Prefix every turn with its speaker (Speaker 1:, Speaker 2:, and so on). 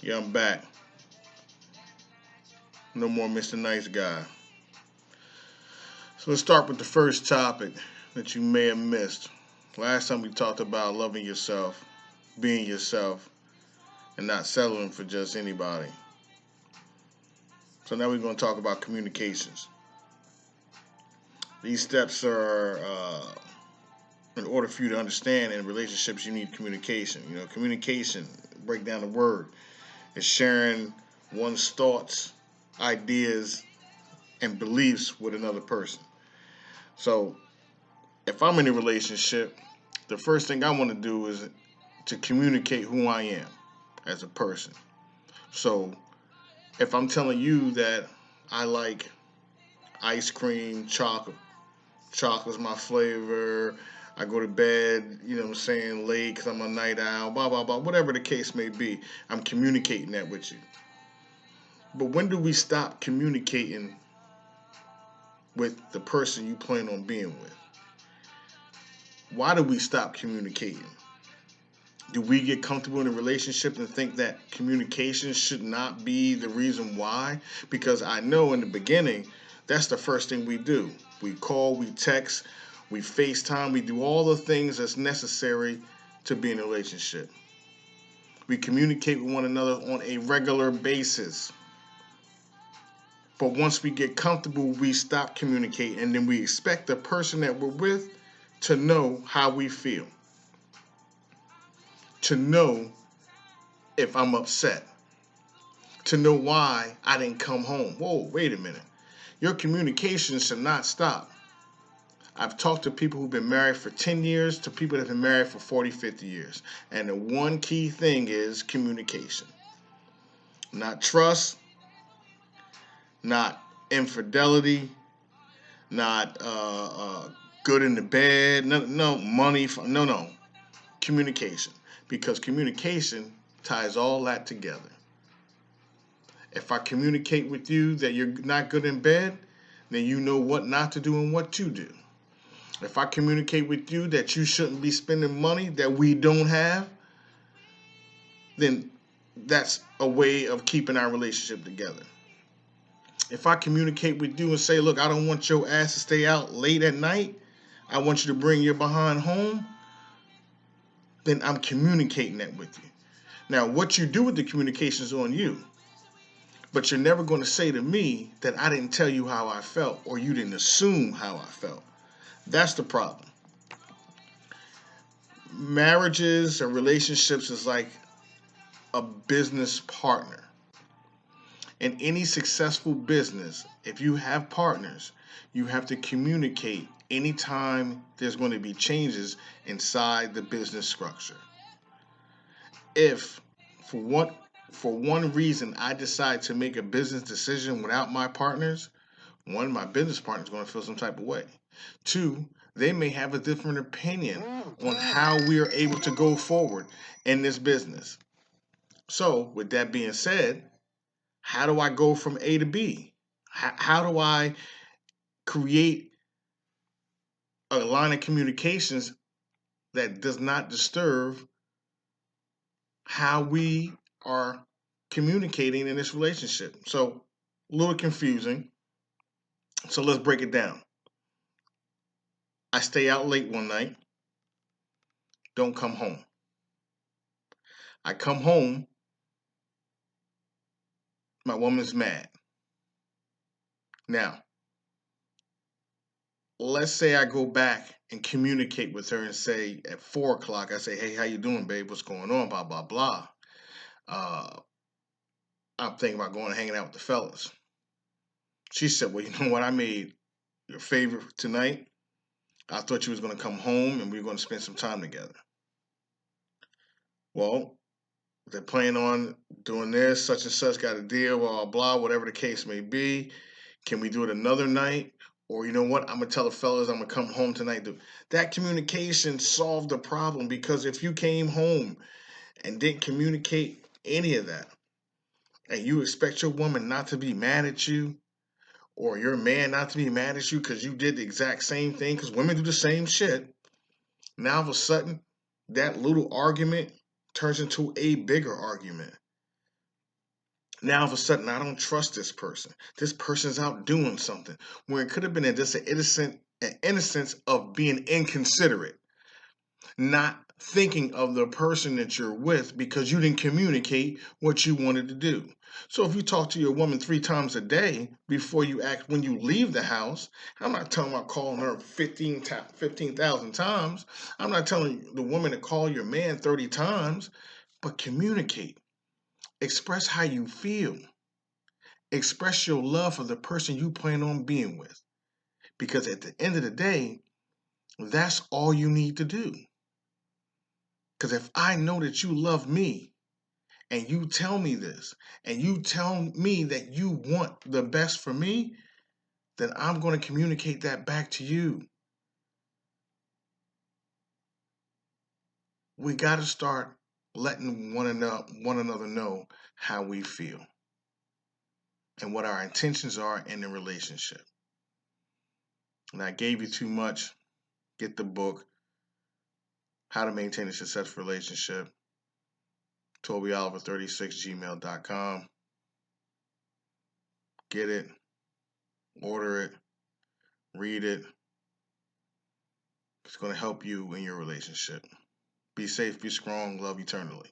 Speaker 1: Yeah, I'm back. No more Mr. Nice Guy. So let's start with the first topic that you may have missed. Last time we talked about loving yourself, being yourself, and not settling for just anybody. So now we're going to talk about communications. These steps are, in order for you to understand in relationships, you need communication. Communication, break down the word, is sharing one's thoughts, ideas, and beliefs with another person. So if I'm in a relationship, the first thing I want to do is to communicate who I am as a person. So if I'm telling you that I like ice cream, chocolate's my flavor. I go to bed, what I'm saying, late because I'm a night owl, blah, blah, blah, whatever the case may be. I'm communicating that with you. But when do we stop communicating with the person you plan on being with? Why do we stop communicating? Do we get comfortable in a relationship and think that communication should not be the reason why? Because I know in the beginning, that's the first thing we do. We call, we text, we FaceTime, we do all the things that's necessary to be in a relationship. We communicate with one another on a regular basis. But once we get comfortable, we stop communicating and then we expect the person that we're with to know how we feel, to know if I'm upset, to know why I didn't come home. Whoa, wait a minute. Your communication should not stop. I've talked to people who've been married for 10 years to people that have been married for 40, 50 years. And the one key thing is communication. Not trust, not infidelity, not good in the bed, no money, no. Communication. Because communication ties all that together. If I communicate with you that you're not good in bed, then you know what not to do and what to do. If I communicate with you that you shouldn't be spending money that we don't have, then that's a way of keeping our relationship together. If I communicate with you and say, look, I don't want your ass to stay out late at night, I want you to bring your behind home, then I'm communicating that with you. Now, what you do with the communication is on you. But you're never going to say to me that I didn't tell you how I felt or you didn't assume how I felt. That's the problem. Marriages and relationships is like a business partner. In any successful business, if you have partners, you have to communicate anytime there's going to be changes inside the business structure. If for what for one reason I decide to make a business decision without my partners, one, my business partner is going to feel some type of way. Two, they may have a different opinion on how we are able to go forward in this business. So, with that being said, how do I go from A to B? How do I create a line of communications that does not disturb how we are communicating in this relationship? So, a little confusing. So, let's break it down. I stay out late one night, don't come home. I come home, my woman's mad. Now, let's say I go back and communicate with her and say at 4 o'clock, I say, hey, how you doing, babe? What's going on? Blah, blah, blah. Uh, I'm thinking about going and hanging out with the fellas. She said, well, you know what? I made your favor tonight. I thought you was going to come home and we were going to spend some time together. Well, they're planning on doing this, such and such got a deal, blah, blah, blah, whatever the case may be. Can we do it another night? Or you know what? I'm gonna tell the fellas I'm gonna come home tonight. That communication solved the problem because if you came home and didn't communicate any of that, and you expect your woman not to be mad at you, or your man not to be mad at you because you did the exact same thing, because women do the same shit. Now all of a sudden, that little argument turns into a bigger argument. Now, all of a sudden, I don't trust this person. This person's out doing something where it could have been just an innocence of being inconsiderate, not thinking of the person that you're with because you didn't communicate what you wanted to do. So if you talk to your woman 3 times a day before you act when you leave the house, I'm not telling about calling her 15,000 times. I'm not telling the woman to call your man 30 times, but communicate. Express how you feel. Express your love for the person you plan on being with. Because at the end of the day, that's all you need to do. Because if I know that you love me and you tell me this and you tell me that you want the best for me, then I'm going to communicate that back to you. We got to start letting one another know how we feel and what our intentions are in the relationship. And I gave you too much. Get the book, How to Maintain a Successful Relationship. TobyOliver36gmail.com. Get it, order it, read it. It's going to help you in your relationship. Be safe, be strong, love eternally.